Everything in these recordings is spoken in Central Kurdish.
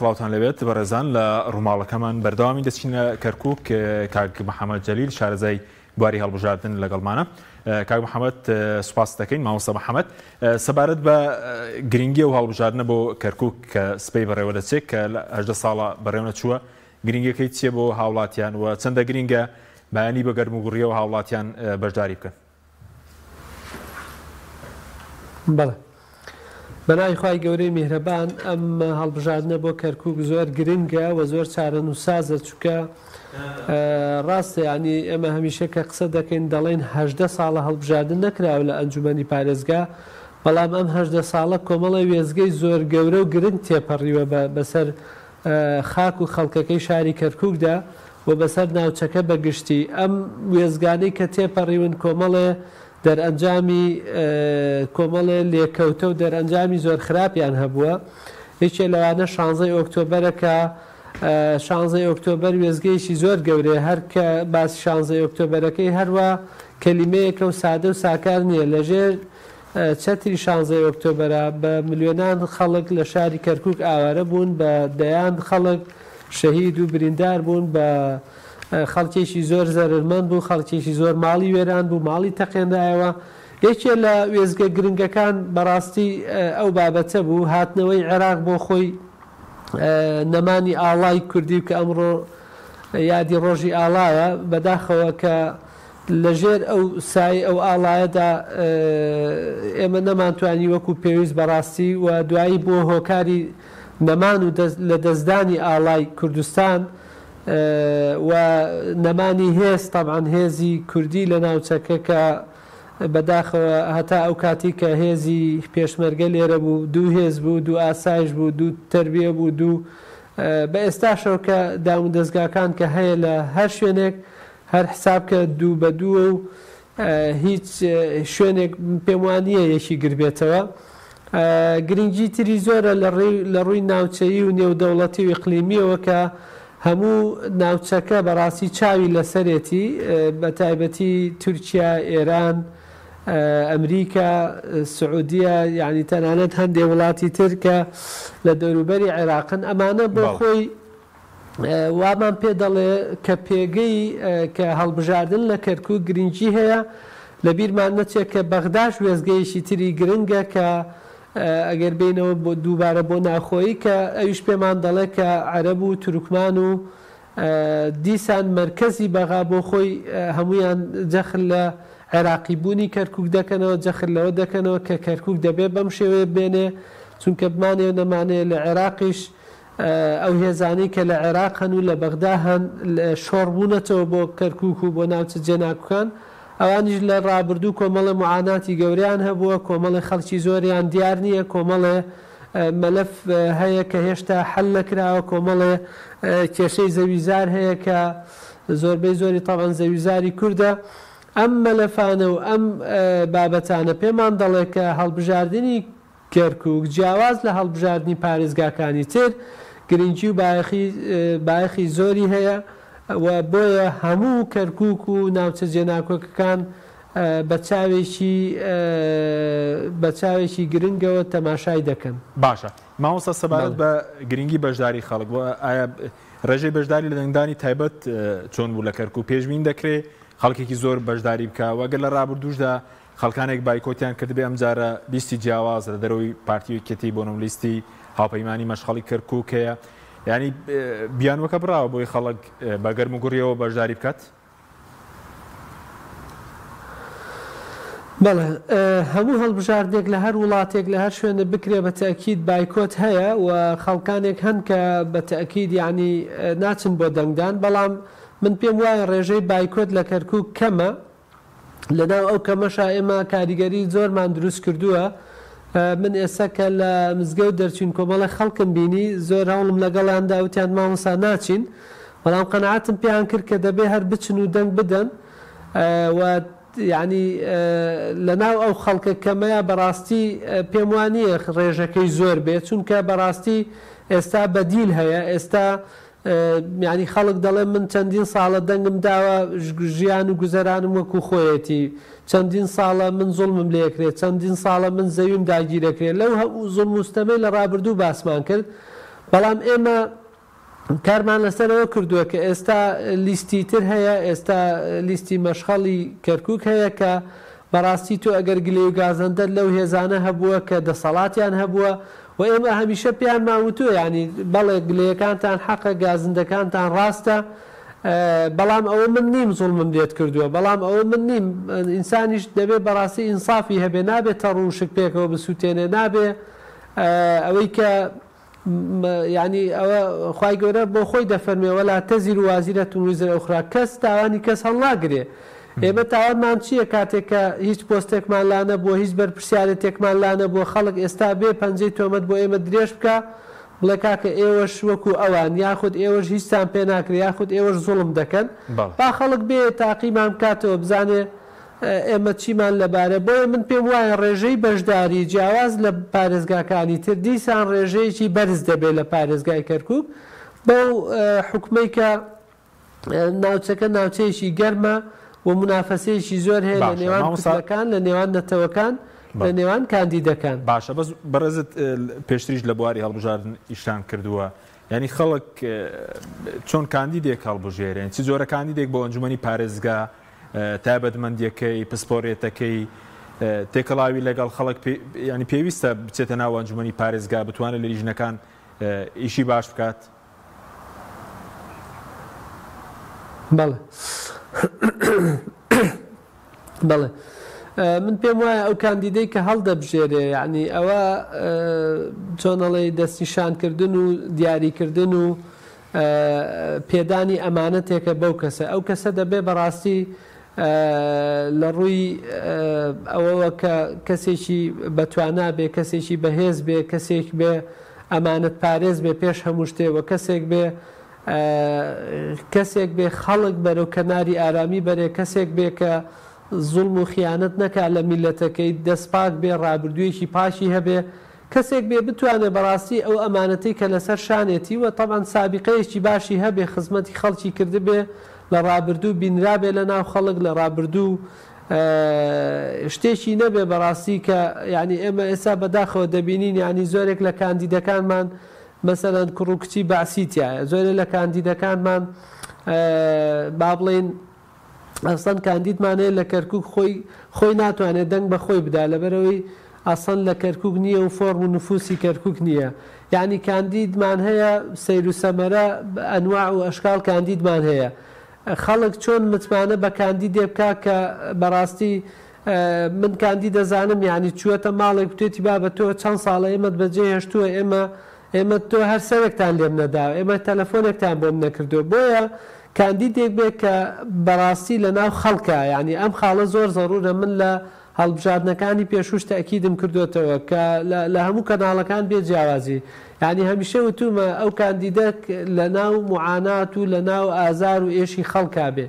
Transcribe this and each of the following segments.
سڵاوتان لەبێت بەڕێزان لە ڕووماڵەکەمان بەردەوامی دەچینە کەرکووک. کاک محەممەد جەلیل شارەزای بواری هەڵبژاردن لەگەڵمانە. کاک محەممەد سوپاس دەکەین. مامۆستا محەممەد سەبارەت بە گرنگی و هەڵبژاردنە بۆ کەرکووک کە سپەی بەڕێوە دەچێت کە لە 18 ساڵە بەڕێوە چووە، گرنگەکەی چیە بۆ هاوڵاتیان و چەندە گرنگە بەیانی بە گەرموگوڕیەوە هاوڵاتیان بەشداری بکەن؟ بەڵێ بەناوی خوای گەورەی میهرەبان، ئەم هەڵبژاردنە بۆ کەرکووک زۆر گرنگە و زۆر چارەنووسازە، چونکە ڕاستە ینی ئێمە هەمیشە کە قسە دەکەین دەڵێن 18 ساڵە هەڵبژاردن نەکراوە لە ئەنجومەنی پارێزگا، بەڵام ئەم 18 ساڵە کۆمەڵی وێزگەی زۆر گەورە و گرنگ تێپەڕیوە بەسەر خاک و خەڵکەکەی شاری کەرکووکدا و بەسەر ناوچەکە بەگشتی. ئەم وێزگانەی کە تێپەڕیون کۆمەڵێ دەرئەنجامی کۆمەڵێ لێکەوتە و دەرئەنجامی زۆر خراپیان هەبووە. هیچێ لەوانە 16 ئۆکتۆبەرەکە 16 ئۆکتۆبەر وێزگەیەکی زۆر گەورەیە، هەر کە باسی 16 ئۆکتۆبەرەکەی هەروە کەلیمەیەکە و سادە و ساکار نییە. لەژێر چەتری 16 ئۆکتۆبەرە بە ملیۆنان خەڵک لە شاری کەرکووک ئاوارە بوون، بە دەیان خەڵک شەهید و بریندار بوون، بە خەڵکێکی زۆر زەرمەند بوو، خەڵکێکی زۆر ماڵی وێران بوو، ماڵی تەقێندایەوە. یەکێ لە وێزگە گرنگەکان بەڕاستی ئەو بابەتە بوو، هاتنەوەی عێراق بۆ خۆی نەمانی ئاڵای کوردی و کە ئەمڕۆ یادی ڕۆژی ئاڵایە، بەداخەوە کە لەژێر ئەو سای ئەو ئاڵایەدا ئێمە نەمانتوانی وەکو پێویست بەڕاستی و دوایی بۆ هۆکاری نەمان و لە دەستدانی ئاڵای کوردستان و نەمانی هێز طبعاً هێزی کوردی لە ناوچەکە کە بەداخەوە هەتا ئەو کاتی کە هێزی پێشمەرگە لێرە بوو، دوو هێز بوو، دوو ئاسایش بوو، دوو تەربیە بوو، دوو بە ئێستاشەوە کە داوم دەستگاکان کە هەیە لە هەر شوێنێک هەر حساب کە دوو بە دووە و هیچ شوێنێک پێم وانییە یەکی گربێتەوە. گرنگی تری زۆرە لە ڕووی ناوچەیی و نێودەوڵەتی و ئیقلیمیەوە کە هەموو ناوچەکە بەڕاستی چاوی لەسەرێتی، بە تایبەتی تورکیا، ئێران، ئەمریکا، سعودیە، یعنی تەنانەت هەندێک وڵاتی تر کە لە دەوروبەری عێراقن. ئەمانە بۆ خۆی وامان پێ دەڵێ کە پێگەی کە هەڵبژاردن لە کەرکووک گرنگی هەیە، لە بیرمان نەچێت کە بەغداش وێزگەیەکی تری گرنگە کە ئەگەر بینەوە بۆ دووبارە بۆ ناخۆیی کە ئەویش پێمان دەڵێ کە عەرەب و تورکمان و دیسان مرکزی بەغا بۆ خۆی هەمویان جەخل لە عێراقی بوونی کەرکووک دەکەنەوە، جەخل لەوە دەکەنەوە کە کەرکووک دەبێت بەم شێوەیە بێنێ، چونکە بمانێ نەمانەیە لە عێراقیش ئەو هێزانەی کە لە عێراق هەن و لە بەغدا هەن شۆڕبوونەتەوە بۆ کەرکووک و بۆ ناوچە جێناکوکان، ئەوانیش لە ڕابردوو کۆمەڵە معاناتی گەوریان هەبووە، کۆمەڵی خەڵکی زۆریان دیار نییە، کۆمەڵێ مەلەف هەیە کە هێشتا حەل نەکراوە، کۆمەڵێ کێشەی زەویزار هەیە کە زۆربەی زۆری تەڵەن زەویزاری کووردە. ئەم مەلەفانە و ئەم بابەتانە پێمان دەڵێ کە هەڵبژاردننی کەرکووک جیاواز لە هەڵبژاردننی پارێزگاکانی تر گرنگی و بایەخی زۆری هەیە و بۆیە هەموو کەرکووک و ناوچە جێناکۆکەکان بە چاوێکی گرنگەوە تەماشای دەکەن. باشە مامۆستا سەبارەت بە گرنگی بەشداری خەڵک، ئایا ڕێژەی بەشداری لە دەنگدانی تایبەت چۆن بوو لە کەرکووک؟ پێشبین دەکرێت خەڵکێکی زۆر بەشداری بکە وەگەر لە ڕابردووشدا خەڵکانێک بایکۆتیان کردبێ ئەم جارە لیستی جیاواز لە دەرەوەی پارتیکێتی بۆ نەم لیستی هاوپەیمانی مەشخەڵی کەرکووک هەیە، ینی بیانوەکە بڕاوە بۆی خەڵک بە گەرموگوڕیەوە بەشداری بکات؟ بەڵێ هەموو هەڵبژاردنێک لە هەر وڵاتێک لە هەر شوێنە بکرێ بە تەئکید بایکۆت هەیە و خەڵکانێک هەن کە بە تەئکید یعنی ناچن بۆ دەنگدان، بەڵام من پێم وایە ڕێژەی بایکۆت لە کەرکووک کەمە. لەناو ئەو کەمەشا ئێمە کاریگەری زۆرمان دروست کردووە. من ئێستا کە لە مزگەوت دەرچین کۆمەڵی خەڵکم بینی زۆر هەوڵم لەگەڵیاندا وتیان مامۆستا ناچین، بەڵام قەنەعەتم پێیان کرد کە دەبێ هەر بچن و دەنگ بدەن و یعنی لەناو ئەو خەڵکە کەمەیە بەڕاستی پێم وانییە ڕێژەکەی زۆر بێت، چونکە بەڕاستی ئێستا بەدیل هەیە. ئێستا یعنی خەڵک دەڵێ من چەندین ساڵە دەنگم داوە ژیان و گوزەرانم وەکو خۆیەتی، چەندین ساڵە من زوڵمم لێکرێت، چەندین ساڵە من زەویم داگیرەکرێت. لەو هەموو زوڵم و ستەمەی لە ڕابردوو باسمان کرد، بەڵام ئێمە کارمان لەسەرەوە کردووە کە ئێستا لیستی تر هەیە، ئێستا لیستی مەشخەڵی کەرکووک هەیە کە بەڕاستی تۆ ئەگەر گلێ و گازەندەر لەو هێزانە هەبووە کە دەسەڵاتیان هەبووە و ئێمە هەمیشە پێیان ماوتووە، ینی بەڵێ گلەکانتان حەقە، گازندەکانتان ڕاستە، بەڵام ئەوە من نیم زوڵمم لێت کردووە، بەڵام ئەوە من نیم، ئینسانیش دەبێت بەڕاستی ئینسافی هەبێ، نابێت تەڕوشک پێکەوە بسووتێنێ، نابێ ئەوەی کە ینی ئەوە خوای گەورە بۆ خۆی دەفەرمێ وەلا تەزیر و وازیرەتون ویزرە ئوخرا، کەس تاوانی کەس هەڵناگرێ. ئێمە تاوانمان چییە کاتێک کە هیچ پۆستێکمان لا نەبووە، هیچ بەرپرسیارەتێکمان لا نەبووە، خەڵک ئێستا بێ پەنجەی تۆمەت بۆ ئێمە درێژ بکە بڵێ کاکە ئێوەش وەکو ئەوان، یاخود ئێوەش هیچتان پێ ناکرێ، یاخود ئێوەش زوڵم دەکەن، با خەڵک بێ تاقیمان بکاتەوە بزانێ ئێمە چیمان لەبارە. بۆیە من پێم وایە ڕێژەی بەشداری جیاواز لە پارێزگاکانی تر دیسان ڕێژەیەکی بەرز دەبێت لە پارێزگای کەرکووک، بەو حکومەی کە ناوچەکە ناوچەیەکی گەرمە و منافەسەیەکی زۆر هەیە لە نێوان کوردەکان، لە نێوان نەتەوەکان، لە نێوان کاندیدەکان. باشە، بەس بەڕێزت پێشتریش لە بواری هەڵبژاردن ئیشان کردووە، ینی خەڵک چۆن کاندیدێک هەڵبژێرێن، چ جۆرە کاندیدێک بۆ ئەنجومەنی پارێزگا تایبەتمەندیەکەی پسپۆڕێتەکەی تێکەڵاوی لەگەڵ خەڵک ینی پێویستە بچێتە ناو ئەنجومەنی پارێزگا بتوانێت لە لیژنەکان ئیشی باش بکات؟ بەڵێ بەڵێ من پێم وایە ئەو کاندیدەی کە هەڵدەبژێرێ، یعنی ئەوە چۆنەڵێ دەستنیشانکردن و دیاریکردن و پێدانی ئەمانەتێکە بەو کەسە، ئەو کەسە دەبێ بەڕاستی لە ڕووی ئەوەوە کە کەسێکی بەتوانا بێ، کەسێکی بەهێز بێ، کەسێک بێ ئەمانەت پارێز بێ پێش هەموو شتێوە، کەسێک بێ خەڵک بەرەو کەناری ئارامی بەرێ، کەسێک بێ کە زوڵم و خیانەت نەکات لە میلەتەکەی، دەستپاک بێ، ڕابردوویەکی پاشی هەبێ، کەسێک بێ بتوانێت بەڕاستی ئەو ئەمانەتەی کە لەسەر شانێتی و تەبەن سابقەیەکی باشی هەبێ، خزمەتی خەڵکی کردبێ، لە ڕابردوو بینرابێ لە ناو خەڵک، لە ڕابردوو شتێکی نەبێ بەڕاستی کە ینی ئێمە ئێستا بەداخەوە دەبینین، ینی زۆرێک لە کاندیدەکانمان مەسەلەن کوڕ و کچی باسیتیایە، زۆرێک لە کاندیدەکانمان با بڵێن ئەسڵەن کاندیدمانەیە لە کەرکووک خۆی ناتوانێت دەنگ بە خۆی بدا، لەبەرەوەی ئەسڵەن لە کەرکووک نییە و فۆرم و نفوسی کەرکووک نییە، یعنی کاندیدمان هەیە سەیر و سەمەرە ئەنواع و ئەشکال کاندیدمان هەیە. خەڵک چۆن متمانە بە کاندیدێ بکە کە بەڕاستی من کاندید دەزانم، یعنی چووەتە ماڵێک بتێتی با بە تۆ چەند ساڵە ئێمەت بەجێ هێشتووە، ئێمە تۆ هەر سەرێکتان لێم نەداوە، ئێمە تەلەفۆنێکتان بۆم نەکردووە، بۆیە کاندیدێک بێت کە بەڕاستی لە ناو خەڵکە، یعنی ئەم خاڵە زۆر زەڕورە. من لە هەڵبژاردنەکانی پێشوش تەکیدم کردوێتەوە کە لە هەموو کەناڵەکان بێ جیاوازی، یعنی هەمیشە وتومە ئەو کاندیدەک لە ناو معانات و لە ناو ئازار و ئێشی خەڵکا بێ.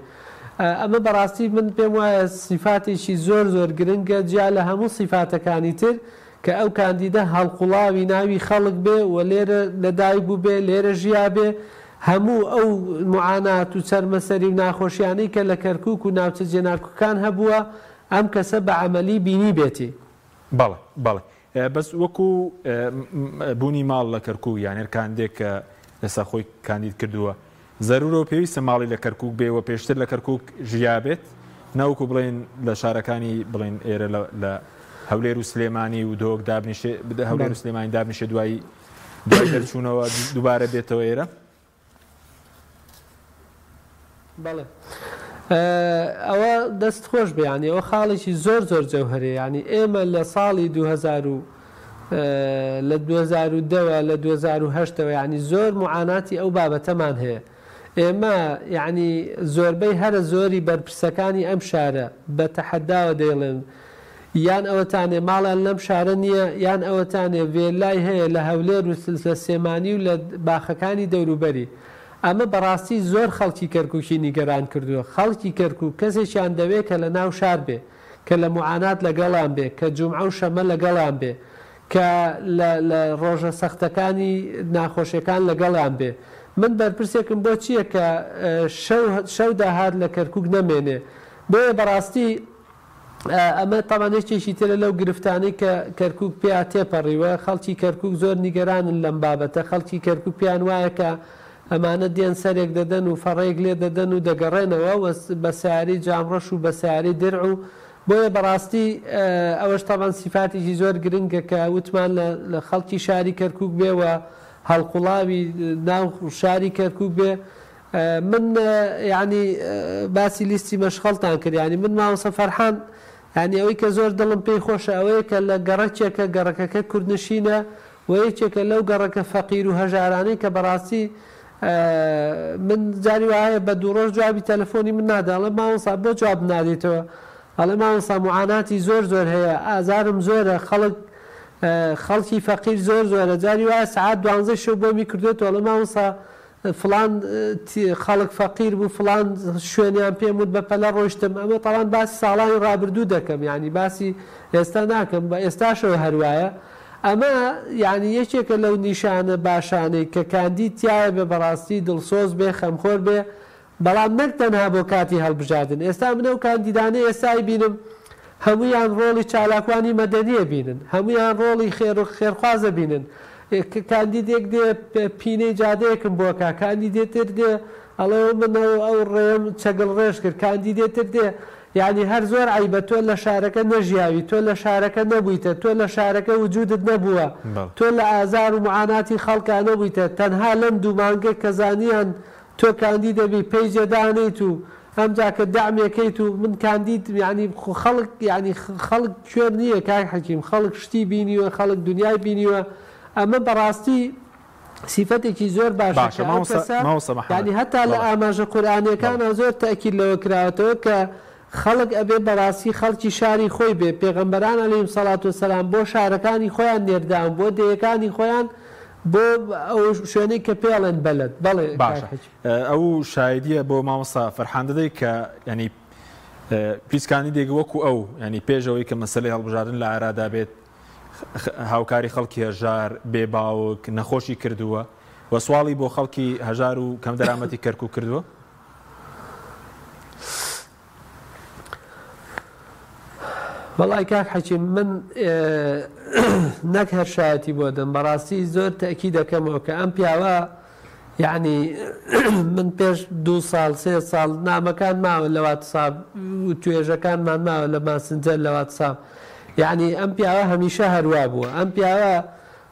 ئەمە بەڕاستی من پێم وایە سیفاتێکی زۆر زۆر گرنگە جیا لە هەموو سیفاتەکانی تر کە ئەو کاندیدە هەڵقوڵاوی ناوی خەڵک بێ و لێرە لەدایک بوو بێ، لێرە ژیا بێ، هەموو ئەو معانات و چەرمەسەری و ناخۆشیانەی کە لە کەرکووک و ناوچە جێناکوکان هەبووە ئەم کەسە بە عەمەلی بینی بێتی. بەڵێ بەڵێ، بەس وەکو بوونی ماڵ لە کەرکووک یانێر کاندێک کە ئێستا خۆی کاندید کردووە، زەرورەوە پێویستە ماڵی لە کەرکووک بێ و پێشتر لە کەرکووک ژیا بێت، نەوەکو بڵێن لە شارەکانی بڵێن ئێرە لە هەولێر و سلێمانی و دۆک دابنیشێ، هەولێر و سلێمانی دابنیشێ دوای دەرچوونەوە دووبارە بێتەوە ئێرە؟ بەڵێ، ئەوە دەست خۆش بێیانی ئەوە خاڵێکی زۆر زۆر جەوهەرێ، ینی ئێمە لە ساڵی 2010 لە 2010 لە 2010ەوە ینی زۆر معاناتی ئەو بابەتەمان هەیە. ئێمە یعنی زۆربەی هەرە زۆری بەرپرسەکانی ئەم شارە بە تەحەداوە دەیڵێن یان ئەوەتانێ ماڵیان لەم شارە نییە، یان ئەوەتانێ وێلای هەیە لە هەولێر و لە سێمانی و لە باخەکانی دەوروبەری. ئەمە بەڕاستی زۆر خەڵکی کەرکووکی نیگەران کردووە. خەڵکی کەرکووک کەسێکیان دەوێت کە لە ناو شار بێ، کە لە معانات لەگەڵان بێ، کە جومعە و شەمە لەگەڵان بێ، کە لە ڕۆژە سەختەکانی ناخۆشیەکان لەگەڵان بێ. من بەرپرسێکم بۆ چییە کە شەو داهات لە کەرکووک نەمێنێ. بۆیە بەڕاستی ئەمە تاوانێکێکی ترە لەو گرفتانەی کە کەرکووک پێ تێپەڕیوە خەڵکی کەرکووک زۆر نیگەرانن لەم بابەتە خەڵکی کەرکووک پیان وایە کە ئەمانە دێن سەرێک دەدەن و فەڕێک لێ دەدەن و دەگەڕێنەوە بە سیاری جامڕەش و بە سیاری درع و بۆیە بەڕاستی ئەوەش تاوان سیفاتێکی زۆر گرنگە کە وتمان لە خەڵکی شاری کەرکووک بێوە هەڵقوڵاوی ناو شاری کەرکووک بێ من یعنی باسی لیستی مەشخەڵتان کرد ینی من مامۆستا فەرحان ینی ئەوەی کە زۆر دڵم پێی خۆشە ئەوەیە کە لە گەڕەکێکە گەڕەکەکە کوردنشینە و یەکێکە لەو گەڕەکە فەقیر و هەژارانەی کە بەڕاستی من جاری وایە بە دوو ڕۆژ جوابی تەلەفۆنی من نادە ئەڵێ مامۆستا بۆ جواب نادێتەوە ئەڵێ مامۆستا موعاناتی زۆر زۆر هەیە ئازارم زۆرە خەڵکی فەقیر زۆر زۆرە جاری وایە سعات 12 شەو بۆمی کردوێتەوە ئەڵێ مامۆستا فلان خەڵک فەقیر بوو فلان شوێنیان پێم وت بە پەلە ڕۆیشتم ئەمە تاوان باسی ساڵانی ڕابردوو دەکەم ینی باسی ئێستا ناکەم بە ئێستاشەوە هەروایە ئەمە یعنی یەکێکە لەو نیشانە باشانەی کە کاندید تایە بێ بەڕاستی دڵسۆز بێ خەمخۆر بێ بەڵام نەک تەنها بۆ کاتی هەڵبژاردن ئێستا منە و کاندیدانەی ئێستای بینم هەمویان ڕۆڵی چالاکوانی مەدەنیە بینن هەمویان ڕۆڵی خێرخوازە بینن کاندیدێک دێ پینەی جادەیەکم بۆکە کاندیدێتر دێ ئەڵێ من ئەو ڕێم چەگەڵ ڕێژ کرد کاندیدێتر دێ یعنی هەر زۆر عیبە تۆ لە شارەکە نەژیاوی تۆ لە شارەکە نەبوویتە تۆ لە شارەکە وجودت نەبووە تۆ لە ئازار و معاناتی خەڵکە نەبوویتە تەنها لەم دوو مانگە کە زانیان تۆ کاندید دەبی پێی جێدانیت و ئەمجا کە دامێکیت و من کاندید ینی خەڵک ینی خەڵک کوێر نییە کاک حەکیم خەڵک شتی بینیوە خەڵک دنیای بینیوە ئەمە بەڕاستی سیفەتێکی زۆر باشە ینی هەتا لە ئاماژە قورئانیەکانە زۆر تاکید لەوە کراوەتەوە کە خەڵک ئەبێ بەڕاستی خەڵکی شاری خۆی بێ پێغەمبەران عەلەیهیم سەڵات وسەلام بۆ شارەکانی خۆیان نێردان بۆ دەیەکانی خۆیان بۆ ئەو شوێنەی کە پێڵێن بەلد بەڵێ باشە ئەو شایدیە بۆ مامۆستا فەرحان دەدەی کە ینی پیسکانی دێک وەکو ئەو ینی پێشەوەی کە مەسەلەی هەڵبژاردن لە ئارادا بێت هاوکاری خەڵکی هەژار بێ باوک نەخۆشی کردووە وە سواڵی بۆ خەڵکی هەژار و کەم دەرامەتی کەرکووک کردووە وەڵای کاک حەکیم من نەک هەر شایەتی بۆ دەم بەڕاستی زۆر تەکی دەکەمەوە کە ئەم پیاوە یعنی من پێش 2 ساڵ 3 ساڵ نامەکان ماوە لە واتساب و توێژەکانمان ماوە لە ماسنجەر لە واتساب یعنی ئەم پیاوە هەمیشە هەروە بووە ئەم پیاوە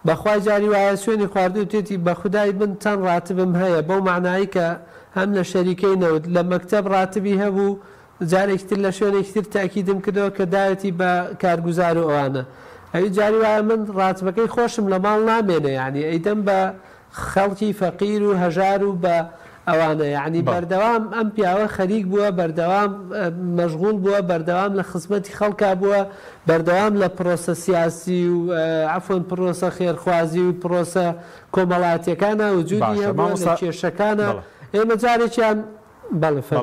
بەخوای جاری وایە سوێنی خواردوو تێتی بە خودای من چەند ڕاتبم هەیە بەو معنایی کە هەم لە شەریکەی نەوت لە مەکتەب ڕاتبی هەبوو جارێکتر لە شوێنێکتر تاکیدم کردەوە کە داوەتی بە کارگوزار و ئەوانە ئەوی جاری وایە من ڕاتبەکەی خۆشم لە ماڵ نامێنە یعنی ئەیدەم بە خەڵکی فەقیر و هەژار و بە ئەوانە یعنی بەردەوام ئەم پیاوە خەریک بووە بەردەوام مەشغوڵ بووە بەردەوام لە خزمەتی خەڵکا بووە بەردەوام لە پرۆسە سیاسی و عەفوەن پرۆسە خێرخوازی و پرۆسە کۆمەڵایەتیەکانە وجودی هەبووە لە کێشەکانە ئێمە جارێکیان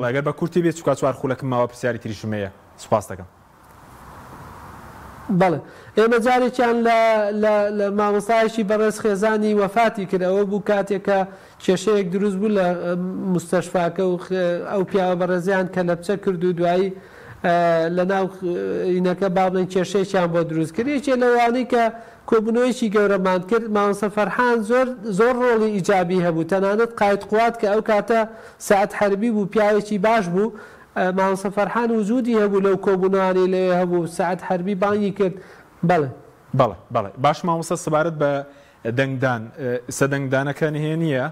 ئەگەر بە کورتی بێت چکات چوار خولەکەم ماوە پرسیاری تریشم هەیە سوپاس دەکەم بەڵێ ئێمە جارێکیان لە مامۆستایەکی بەڕێز خێزانی وەفاتی کردەوە بوو کاتێکە کێشەیەک دروست بوو لە مستەشفاکە و ئەو پیاوە بەڕێزیان کە لە بچە کرد و دوایی لە ناو ئینەکە بابڵێن کێشەیەکیان بۆ دروست کرد یەکێ لەوانەی کە کۆبوونەوەیکی گەورەمان کرد مامۆستا فەرحان زۆر ڕۆڵی ئیجابی هەبوو تەنانەت قایت قوات کە ئەو کاتە سەعەت حەربی بوو پیاوێکی باش بوو مامۆستا فەرحان وجودی هەبوو لەو کۆبوونەوانی لێ هەبوو سەعەت حەربی بانگی کرد بەڵێ باش مامۆستا سەبارەت بە دەنگدان سەدەنگدانەکە نهێنیە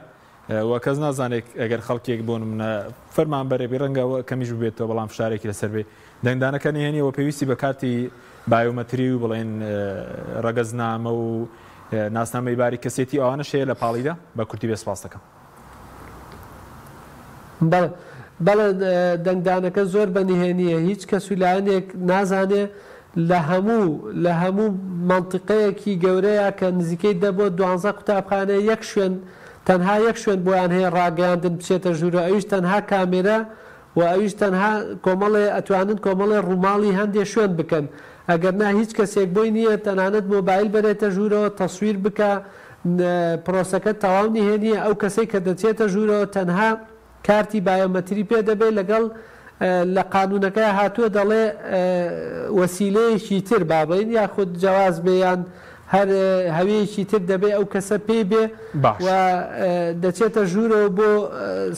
وە کەس نازانێت ئەگەر خەڵکێک بۆ منە فەرمان بەرەبی ڕەنگەوە کەمیش بێتەوە بەڵام شارێکی لەسەر بێ دەنگدانەکە نهێنیەوە پێویستی بە کارتی بایۆمەتری و بڵێن ڕەگەزنامە و ناسنامەی باری کەسێتی ئەوانە شەیە لە پاڵیدا بە کورتی بێ سپاس دەکەم بەڵێ دەنگدانەکە زۆر بەنهێنیە هیچ کەس لایەنێک نازانێ لە هەموو منطقەیەکی گەورەیە کە نزیکەی دەبۆ 12 قوتابخانە یەک شوێن تەنها یەک شوێن بۆیان هەیە ڕاگەیاندن بچێتە ژوورە ئەویش تەنها کامێرە و ئەویش تەنها کۆمەڵێ ئەتوانن کۆمەڵێ ڕووماڵی هەندێک شوێن بکەن ئەگەر نا هیچ کەسێک بۆی نییە تەنانەت مۆبایل بەرێتە ژوورەوە تەسویر بکە پرۆسەکە تەواو نهێنیە ئەو کەسەی کە دەچێتە ژوورەوە تەنها کارتی بایۆمەتری پێ دەبێت لەگەڵ لە قانونەکە هاتووە دەڵێ وەسیلەیەکی تر بابڵین یاخود جواز بێیان هەر هەویەکی تر دەبێت ئەو کەسە پێی بێ و دەچێتە ژوورەوە بۆ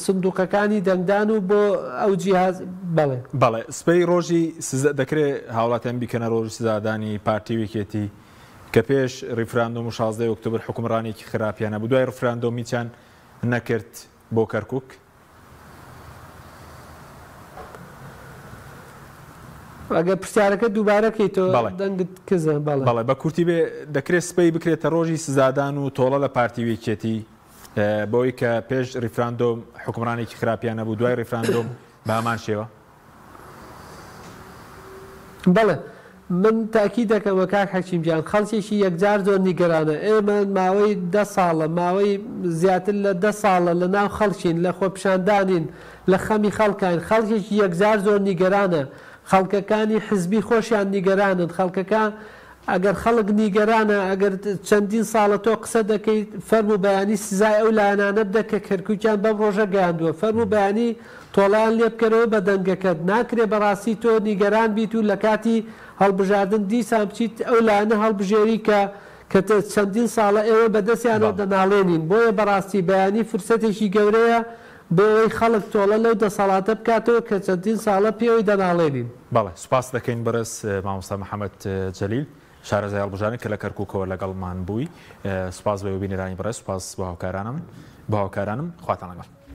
سندوقەکانی دەنگدان و بۆ ئەو جیهاز بەڵێ سپەی ڕۆژی دەکرێت هاوڵاتیان بیکەنە ڕۆژی سزادانی پارتی ویکێتی کە پێش ریفراندۆم و 16 ئۆکتۆبر حکومڕانێکی خراپیانە بوو دوای ریفراندۆمیان نەکرد بۆ کەرکووک ئەگە پرسیارەکە دووبارەکەیتەوە دەنگت کزە بەڵێ بە کورتی بێ دەکرێت سپەی بکرێتە ڕۆژی سزادان و تۆڵە لە پارتی ویکێتی بۆی کە پێش ریفراندۆم حکومڕانێکی خراپیانە بوو دوای ریفراندۆم بە هەمان شێوە بەڵێ من تاکی دەکەمە کاک حەکیمجان خەڵکێکی یەکجار زۆر نیگەرانە ئێمە ماوەی 10 ساڵە ماوەی زیاتر لە 10 ساڵە لە ناو خەڵکین لە خۆپیشاندانین لە خەمی خەڵکین خەڵکێکی یەکجار زۆر نیگەرانە خەڵکەکانی حزبی خۆشیان نیگەرانن خەڵکەکان ئەگەر خەڵک نیگەرانە ئەگەر چەندین ساڵە تۆ قسە دەکەیت فەرمو بەیانی سزای ئەو لایەنانە بدە کە کەرکووکیان بەم ڕۆژە گەیاندووە فەرمو بەیانی تۆڵیان لێ بکەرەوە بە دەنگەکەت ناکرێ بەڕاستی تۆ نیگەران بیت و لە کاتی هەڵبژاردن دیسان بچیت ئەو لایەنە هەڵبژێری کە چەندین ساڵە ئێوە بەدەستیانەوە دەناڵێنین بۆیە بەڕاستی بەیانی فرسەتێکی گەورەیە بۆی خەڵک تۆڵە لەو دەسەڵاتە بکاتەوە کە چەندین ساڵە پێوەی دەناڵێنین بەڵێ سوپاس دەکەین بەرز مامۆستا محەممەد جەلیل شارەزای هەڵبژارن کە لە کەرکووکەوە لەگەڵمان بووی سوپاس بە وبینەرانی بەڕێز سوپاس بە هاوکارانم خواتان لەگەڵ